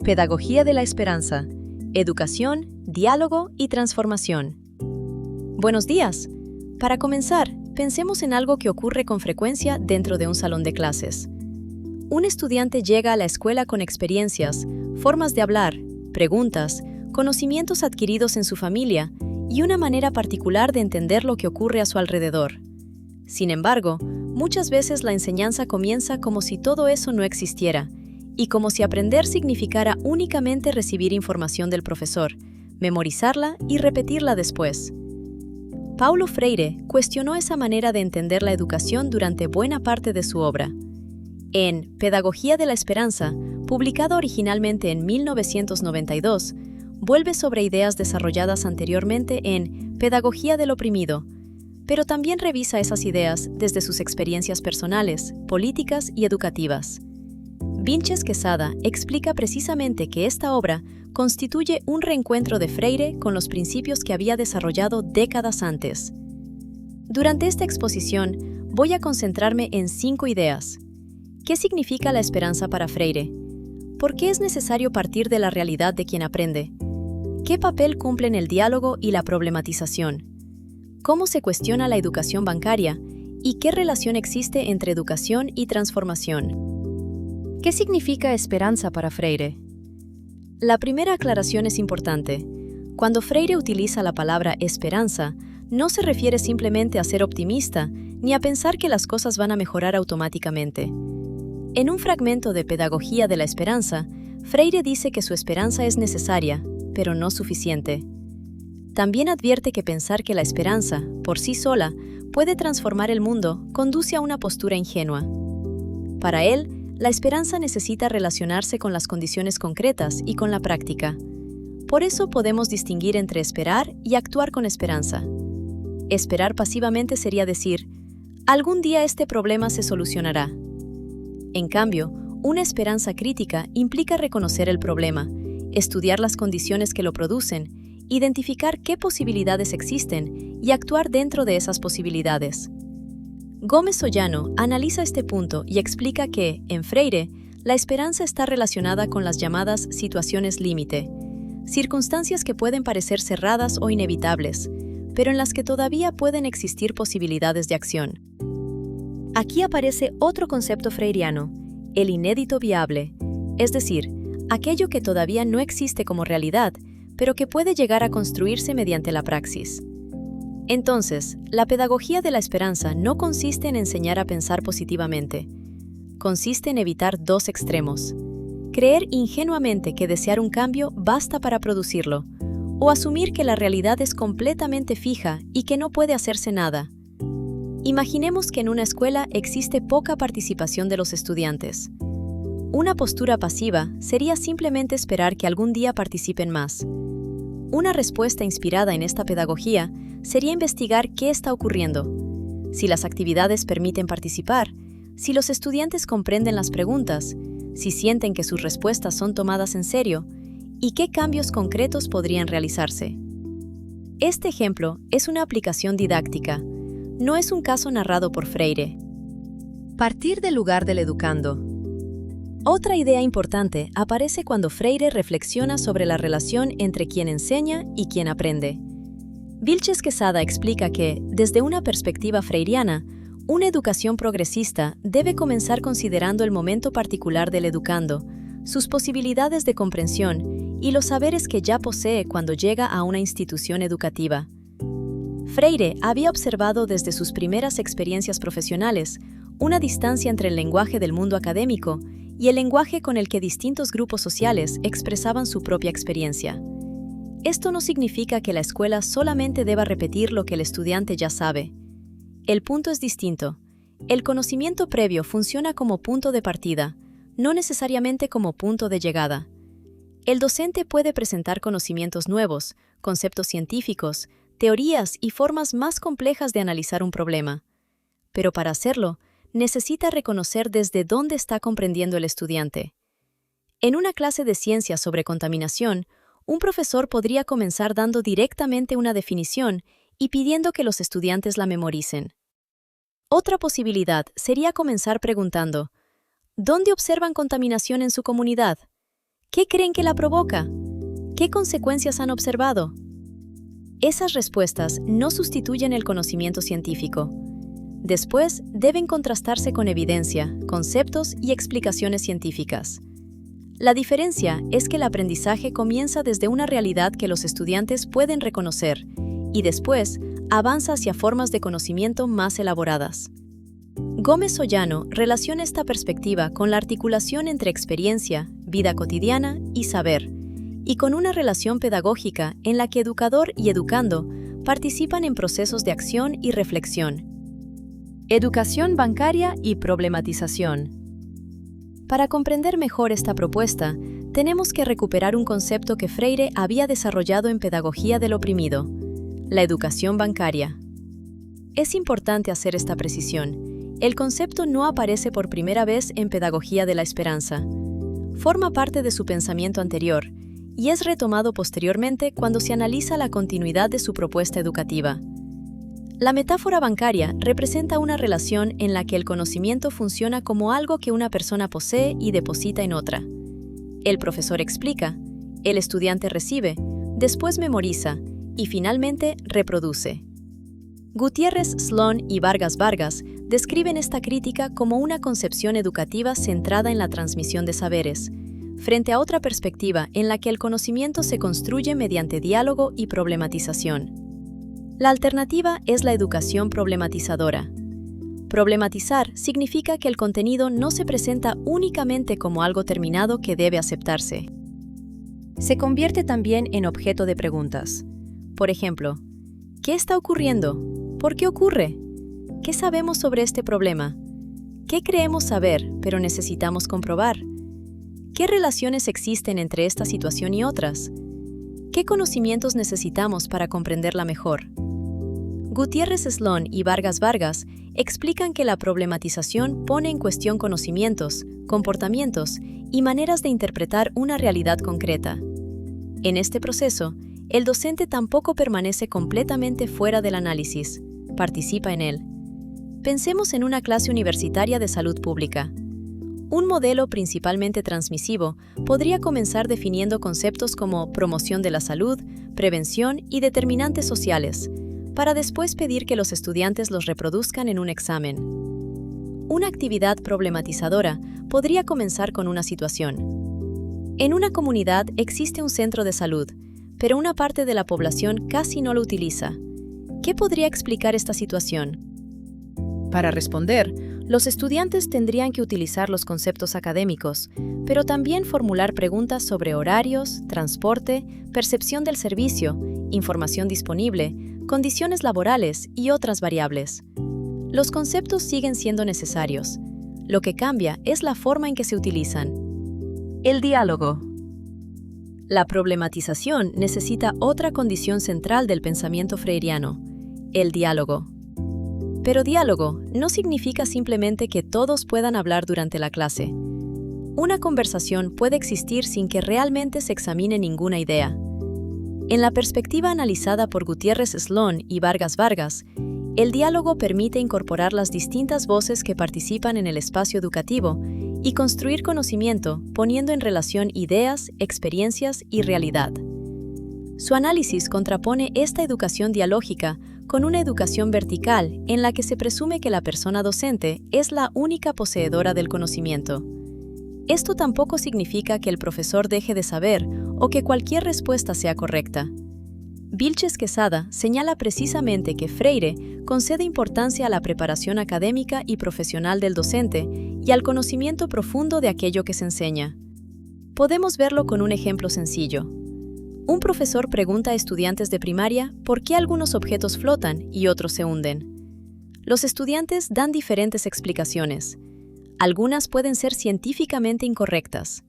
Pedagogía de la esperanza, educación, diálogo y transformación. Buenos días. Para comenzar, pensemos en algo que ocurre con frecuencia dentro de un salón de clases. Un estudiante llega a la escuela con experiencias, formas de hablar, preguntas, conocimientos adquiridos en su familia y una manera particular de entender lo que ocurre a su alrededor. Sin embargo, muchas veces la enseñanza comienza como si todo eso no existiera, y como si aprender significara únicamente recibir información del profesor, memorizarla y repetirla después. Paulo Freire cuestionó esa manera de entender la educación durante buena parte de su obra. En Pedagogía de la Esperanza, publicado originalmente en 1992, vuelve sobre ideas desarrolladas anteriormente en Pedagogía del Oprimido, pero también revisa esas ideas desde sus experiencias personales, políticas y educativas. Vilches Quesada explica precisamente que esta obra constituye un reencuentro de Freire con los principios que había desarrollado décadas antes. Durante esta exposición, voy a concentrarme en 5 ideas. ¿Qué significa la esperanza para Freire? ¿Por qué es necesario partir de la realidad de quien aprende? ¿Qué papel cumplen el diálogo y la problematización? ¿Cómo se cuestiona la educación bancaria? ¿Y qué relación existe entre educación y transformación? ¿Qué significa esperanza para Freire? La primera aclaración es importante. Cuando Freire utiliza la palabra esperanza, no se refiere simplemente a ser optimista ni a pensar que las cosas van a mejorar automáticamente. En un fragmento de Pedagogía de la Esperanza, Freire dice que su esperanza es necesaria, pero no suficiente. También advierte que pensar que la esperanza, por sí sola, puede transformar el mundo conduce a una postura ingenua. Para él, la esperanza necesita relacionarse con las condiciones concretas y con la práctica. Por eso podemos distinguir entre esperar y actuar con esperanza. Esperar pasivamente sería decir, algún día este problema se solucionará. En cambio, una esperanza crítica implica reconocer el problema, estudiar las condiciones que lo producen, identificar qué posibilidades existen y actuar dentro de esas posibilidades. Gómez Ollano analiza este punto y explica que, en Freire, la esperanza está relacionada con las llamadas situaciones límite, circunstancias que pueden parecer cerradas o inevitables, pero en las que todavía pueden existir posibilidades de acción. Aquí aparece otro concepto freiriano, el inédito viable, es decir, aquello que todavía no existe como realidad, pero que puede llegar a construirse mediante la praxis. Entonces, la pedagogía de la esperanza no consiste en enseñar a pensar positivamente. Consiste en evitar 2 extremos. Creer ingenuamente que desear un cambio basta para producirlo, o asumir que la realidad es completamente fija y que no puede hacerse nada. Imaginemos que en una escuela existe poca participación de los estudiantes. Una postura pasiva sería simplemente esperar que algún día participen más. Una respuesta inspirada en esta pedagogía sería investigar qué está ocurriendo, si las actividades permiten participar, si los estudiantes comprenden las preguntas, si sienten que sus respuestas son tomadas en serio y qué cambios concretos podrían realizarse. Este ejemplo es una aplicación didáctica, no es un caso narrado por Freire. Partir del lugar del educando. Otra idea importante aparece cuando Freire reflexiona sobre la relación entre quien enseña y quien aprende. Vilches Quesada explica que, desde una perspectiva freiriana, una educación progresista debe comenzar considerando el momento particular del educando, sus posibilidades de comprensión y los saberes que ya posee cuando llega a una institución educativa. Freire había observado desde sus primeras experiencias profesionales una distancia entre el lenguaje del mundo académico y el lenguaje con el que distintos grupos sociales expresaban su propia experiencia. Esto no significa que la escuela solamente deba repetir lo que el estudiante ya sabe. El punto es distinto. El conocimiento previo funciona como punto de partida, no necesariamente como punto de llegada. El docente puede presentar conocimientos nuevos, conceptos científicos, teorías y formas más complejas de analizar un problema. Pero para hacerlo, necesita reconocer desde dónde está comprendiendo el estudiante. En una clase de ciencias sobre contaminación, un profesor podría comenzar dando directamente una definición y pidiendo que los estudiantes la memoricen. Otra posibilidad sería comenzar preguntando, ¿dónde observan contaminación en su comunidad? ¿Qué creen que la provoca? ¿Qué consecuencias han observado? Esas respuestas no sustituyen el conocimiento científico. Después, deben contrastarse con evidencia, conceptos y explicaciones científicas. La diferencia es que el aprendizaje comienza desde una realidad que los estudiantes pueden reconocer y después avanza hacia formas de conocimiento más elaboradas. Gómez Sollano relaciona esta perspectiva con la articulación entre experiencia, vida cotidiana y saber, y con una relación pedagógica en la que educador y educando participan en procesos de acción y reflexión. Educación bancaria y problematización. Para comprender mejor esta propuesta, tenemos que recuperar un concepto que Freire había desarrollado en Pedagogía del Oprimido: la educación bancaria. Es importante hacer esta precisión. El concepto no aparece por primera vez en Pedagogía de la Esperanza. Forma parte de su pensamiento anterior y es retomado posteriormente cuando se analiza la continuidad de su propuesta educativa. La metáfora bancaria representa una relación en la que el conocimiento funciona como algo que una persona posee y deposita en otra. El profesor explica, el estudiante recibe, después memoriza y finalmente reproduce. Gutiérrez, Sloan y Vargas Vargas describen esta crítica como una concepción educativa centrada en la transmisión de saberes, frente a otra perspectiva en la que el conocimiento se construye mediante diálogo y problematización. La alternativa es la educación problematizadora. Problematizar significa que el contenido no se presenta únicamente como algo terminado que debe aceptarse. Se convierte también en objeto de preguntas. Por ejemplo, ¿qué está ocurriendo? ¿Por qué ocurre? ¿Qué sabemos sobre este problema? ¿Qué creemos saber, pero necesitamos comprobar? ¿Qué relaciones existen entre esta situación y otras? ¿Qué conocimientos necesitamos para comprenderla mejor? Gutiérrez, Sloan y Vargas Vargas explican que la problematización pone en cuestión conocimientos, comportamientos y maneras de interpretar una realidad concreta. En este proceso, el docente tampoco permanece completamente fuera del análisis, participa en él. Pensemos en una clase universitaria de salud pública. Un modelo principalmente transmisivo podría comenzar definiendo conceptos como promoción de la salud, prevención y determinantes sociales, para después pedir que los estudiantes los reproduzcan en un examen. Una actividad problematizadora podría comenzar con una situación. En una comunidad existe un centro de salud, pero una parte de la población casi no lo utiliza. ¿Qué podría explicar esta situación? Para responder, los estudiantes tendrían que utilizar los conceptos académicos, pero también formular preguntas sobre horarios, transporte, percepción del servicio, información disponible, condiciones laborales y otras variables. Los conceptos siguen siendo necesarios. Lo que cambia es la forma en que se utilizan. El diálogo. La problematización necesita otra condición central del pensamiento freiriano: el diálogo. Pero diálogo no significa simplemente que todos puedan hablar durante la clase. Una conversación puede existir sin que realmente se examine ninguna idea. En la perspectiva analizada por Gutiérrez, Sloan y Vargas Vargas, el diálogo permite incorporar las distintas voces que participan en el espacio educativo y construir conocimiento poniendo en relación ideas, experiencias y realidad. Su análisis contrapone esta educación dialógica con una educación vertical en la que se presume que la persona docente es la única poseedora del conocimiento. Esto tampoco significa que el profesor deje de saber o que cualquier respuesta sea correcta. Vilches Quesada señala precisamente que Freire concede importancia a la preparación académica y profesional del docente y al conocimiento profundo de aquello que se enseña. Podemos verlo con un ejemplo sencillo. Un profesor pregunta a estudiantes de primaria por qué algunos objetos flotan y otros se hunden. Los estudiantes dan diferentes explicaciones. Algunas pueden ser científicamente incorrectas.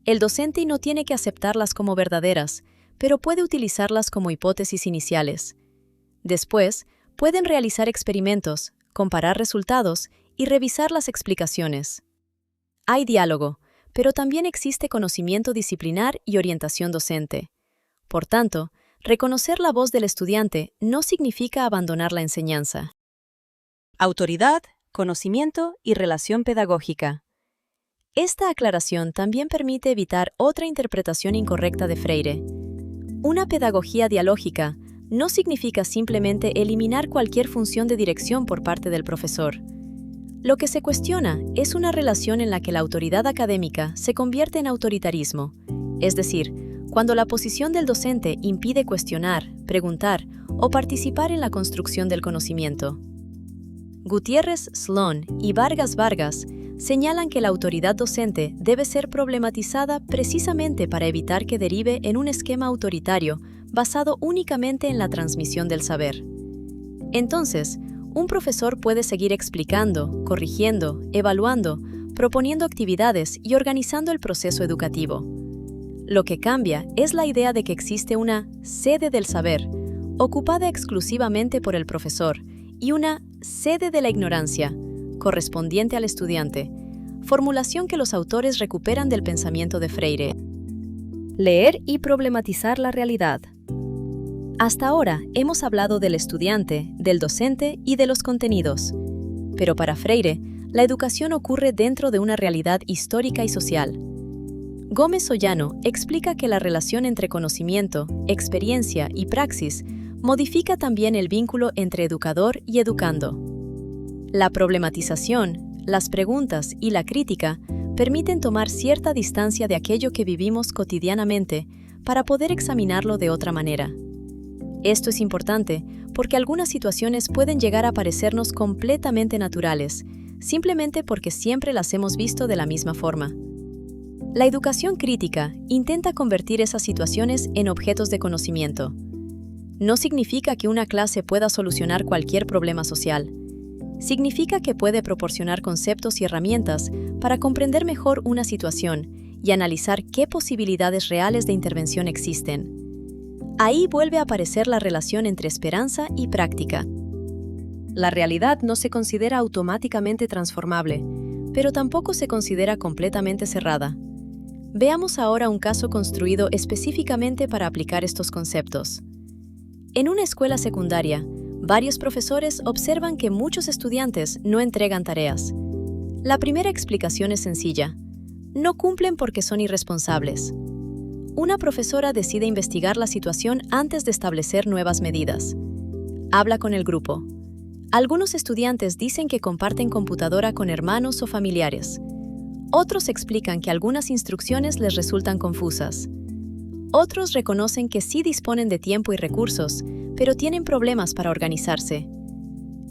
El docente no tiene que aceptarlas como verdaderas, pero puede utilizarlas como hipótesis iniciales. Después, pueden realizar experimentos, comparar resultados y revisar las explicaciones. Hay diálogo, pero también existe conocimiento disciplinar y orientación docente. Por tanto, reconocer la voz del estudiante no significa abandonar la enseñanza. Autoridad, conocimiento y relación pedagógica. Esta aclaración también permite evitar otra interpretación incorrecta de Freire. Una pedagogía dialógica no significa simplemente eliminar cualquier función de dirección por parte del profesor. Lo que se cuestiona es una relación en la que la autoridad académica se convierte en autoritarismo, es decir, cuando la posición del docente impide cuestionar, preguntar o participar en la construcción del conocimiento. Gutiérrez, Sloan y Vargas señalan que la autoridad docente debe ser problematizada precisamente para evitar que derive en un esquema autoritario basado únicamente en la transmisión del saber. Entonces, un profesor puede seguir explicando, corrigiendo, evaluando, proponiendo actividades y organizando el proceso educativo. Lo que cambia es la idea de que existe una sede del saber, ocupada exclusivamente por el profesor, y una sede de la ignorancia, correspondiente al estudiante, formulación que los autores recuperan del pensamiento de Freire. Leer y problematizar la realidad. Hasta ahora hemos hablado del estudiante, del docente y de los contenidos. Pero para Freire, la educación ocurre dentro de una realidad histórica y social. Gómez Ollano explica que la relación entre conocimiento, experiencia y praxis modifica también el vínculo entre educador y educando. La problematización, las preguntas y la crítica permiten tomar cierta distancia de aquello que vivimos cotidianamente para poder examinarlo de otra manera. Esto es importante porque algunas situaciones pueden llegar a parecernos completamente naturales, simplemente porque siempre las hemos visto de la misma forma. La educación crítica intenta convertir esas situaciones en objetos de conocimiento. No significa que una clase pueda solucionar cualquier problema social. Significa que puede proporcionar conceptos y herramientas para comprender mejor una situación y analizar qué posibilidades reales de intervención existen. Ahí vuelve a aparecer la relación entre esperanza y práctica. La realidad no se considera automáticamente transformable, pero tampoco se considera completamente cerrada. Veamos ahora un caso construido específicamente para aplicar estos conceptos. En una escuela secundaria, varios profesores observan que muchos estudiantes no entregan tareas. La primera explicación es sencilla: no cumplen porque son irresponsables. Una profesora decide investigar la situación antes de establecer nuevas medidas. Habla con el grupo. Algunos estudiantes dicen que comparten computadora con hermanos o familiares. Otros explican que algunas instrucciones les resultan confusas. Otros reconocen que sí disponen de tiempo y recursos, pero tienen problemas para organizarse.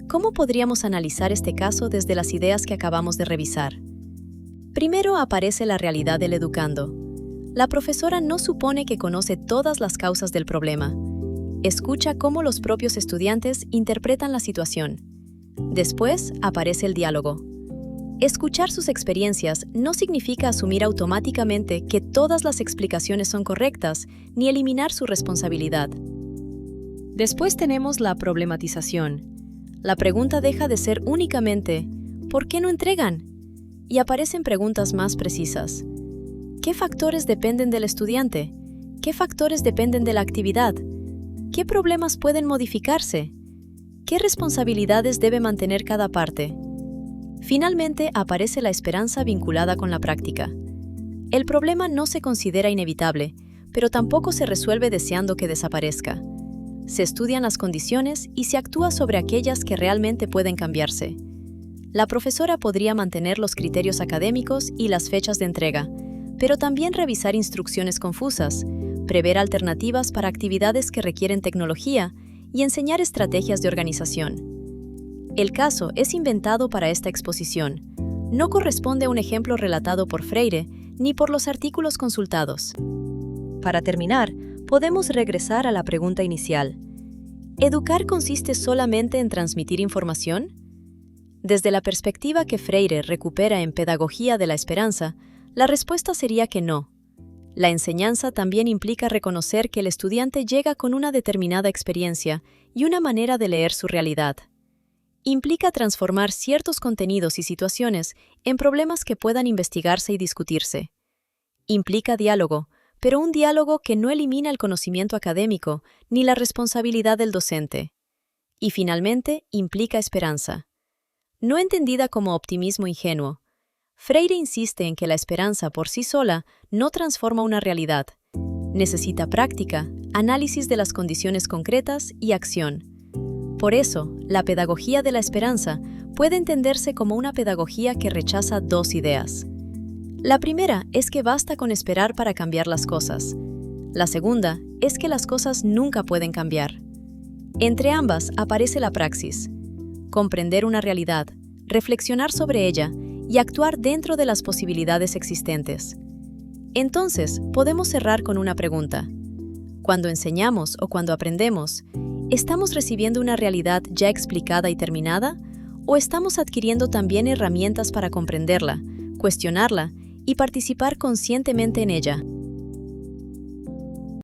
¿Cómo podríamos analizar este caso desde las ideas que acabamos de revisar? Primero aparece la realidad del educando. La profesora no supone que conoce todas las causas del problema. Escucha cómo los propios estudiantes interpretan la situación. Después aparece el diálogo. Escuchar sus experiencias no significa asumir automáticamente que todas las explicaciones son correctas, ni eliminar su responsabilidad. Después tenemos la problematización. La pregunta deja de ser únicamente ¿por qué no entregan? Y aparecen preguntas más precisas. ¿Qué factores dependen del estudiante? ¿Qué factores dependen de la actividad? ¿Qué problemas pueden modificarse? ¿Qué responsabilidades debe mantener cada parte? Finalmente aparece la esperanza vinculada con la práctica. El problema no se considera inevitable, pero tampoco se resuelve deseando que desaparezca. Se estudian las condiciones y se actúa sobre aquellas que realmente pueden cambiarse. La profesora podría mantener los criterios académicos y las fechas de entrega, pero también revisar instrucciones confusas, prever alternativas para actividades que requieren tecnología y enseñar estrategias de organización. El caso es inventado para esta exposición. No corresponde a un ejemplo relatado por Freire ni por los artículos consultados. Para terminar, podemos regresar a la pregunta inicial. ¿Educar consiste solamente en transmitir información? Desde la perspectiva que Freire recupera en Pedagogía de la Esperanza, la respuesta sería que no. La enseñanza también implica reconocer que el estudiante llega con una determinada experiencia y una manera de leer su realidad. Implica transformar ciertos contenidos y situaciones en problemas que puedan investigarse y discutirse. Implica diálogo, pero un diálogo que no elimina el conocimiento académico ni la responsabilidad del docente. Y finalmente, implica esperanza. No entendida como optimismo ingenuo. Freire insiste en que la esperanza por sí sola no transforma una realidad. Necesita práctica, análisis de las condiciones concretas y acción. Por eso, la pedagogía de la esperanza puede entenderse como una pedagogía que rechaza dos ideas. La primera es que basta con esperar para cambiar las cosas. La segunda es que las cosas nunca pueden cambiar. Entre ambas aparece la praxis. Comprender una realidad, reflexionar sobre ella y actuar dentro de las posibilidades existentes. Entonces, podemos cerrar con una pregunta. Cuando enseñamos o cuando aprendemos, ¿estamos recibiendo una realidad ya explicada y terminada? ¿O estamos adquiriendo también herramientas para comprenderla, cuestionarla y participar conscientemente en ella?